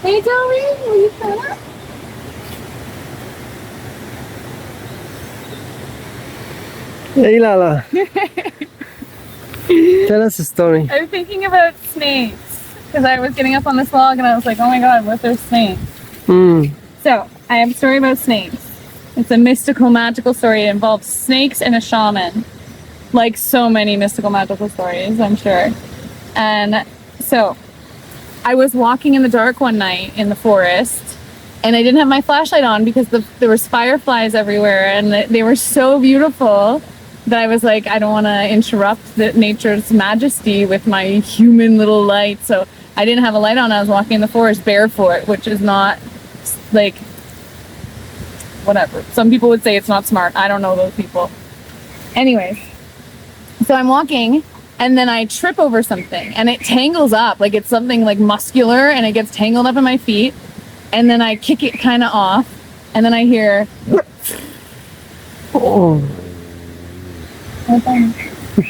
Hey, Doreen, will you come up? Hey Lala, tell us a story. I was thinking about snakes because I was getting up on this log and I was like, oh my god, what if there's snakes? So, I have a story about snakes. It's a mystical, magical story. It involves snakes and a shaman. Like so many mystical, magical stories, I'm sure. And so, I was walking in the dark one night in the forest and I didn't have my flashlight on because there was fireflies everywhere and they were so beautiful that I was like, I don't want to interrupt nature's majesty with my human little light. So I didn't have a light on. I was walking in the forest barefoot, which is not like, whatever. Some people would say it's not smart. I don't know those people. Anyways, so I'm walking and then I trip over something and it tangles up. Like it's something like muscular and it gets tangled up in my feet. And then I kick it kind of off and then I hear, Oh,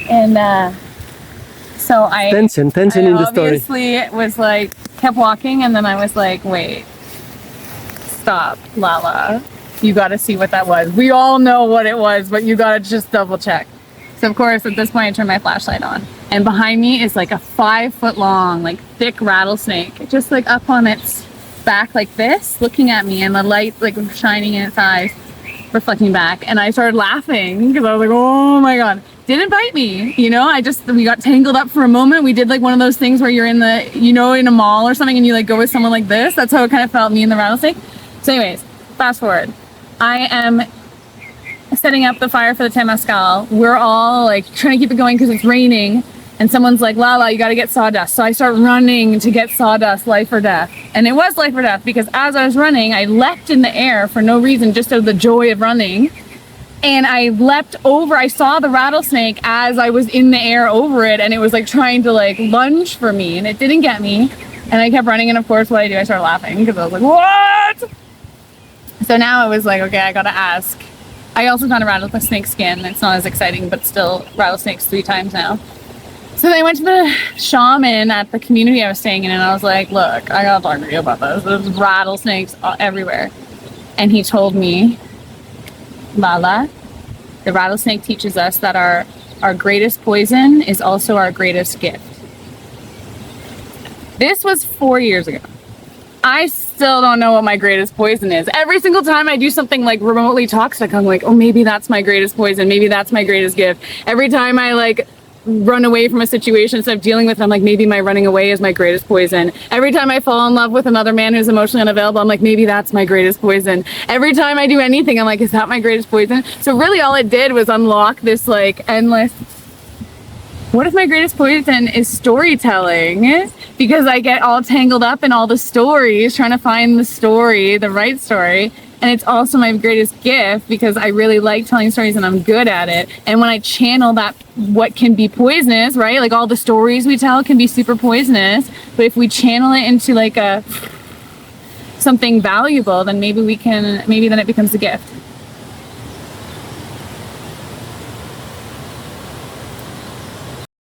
and so I tension I in the story. obviously was like kept walking and then I was like, wait, stop, Lala, you got to see what that was. We all know what it was, but you got to just double check. So of course at this point I turned my flashlight on and behind me is like a 5-foot long like thick rattlesnake just like up on its back like this looking at me and the light like shining in its eyes reflecting back, and I started laughing because I was like, oh my god, didn't bite me, you know. We got tangled up for a moment. We did like one of those things where you're in the, you know, in a mall or something and you like go with someone like this. That's how it kind of felt, me and the rattlesnake. So anyways, fast forward, I am setting up the fire for the temazcal. We're all like trying to keep it going because it's raining and someone's like, Lala, you got to get sawdust. So I start running to get sawdust, life or death. And it was life or death because as I was running, I leapt in the air for no reason, just out of the joy of running. And I leapt over, I saw the rattlesnake as I was in the air over it and it was like trying to like lunge for me and it didn't get me. And I kept running and of course what I do, I started laughing because I was like, what? So now I was like, okay, I gotta ask. I also got a rattlesnake skin. It's not as exciting, but still rattlesnakes 3 times now. So then I went to the shaman at the community I was staying in and I was like, look, I gotta talk to you about this. There's rattlesnakes everywhere. And he told me, Lala, the rattlesnake teaches us that our greatest poison is also our greatest gift. This was 4 years ago. I still don't know what my greatest poison is. Every single time I do something like remotely toxic, I'm like, oh, maybe that's my greatest poison. Maybe that's my greatest gift. Every time I like run away from a situation instead of dealing with it, I'm like, maybe my running away is my greatest poison. Every time I fall in love with another man who's emotionally unavailable, I'm like, maybe that's my greatest poison. Every time I do anything, I'm like, is that my greatest poison? So really all it did was unlock this like endless, what if my greatest poison is storytelling? Because I get all tangled up in all the stories, trying to find the story, the right story. And it's also my greatest gift because I really like telling stories and I'm good at it. And when I channel that, what can be poisonous, right? Like all the stories we tell can be super poisonous. But if we channel it into like something valuable, then maybe then it becomes a gift.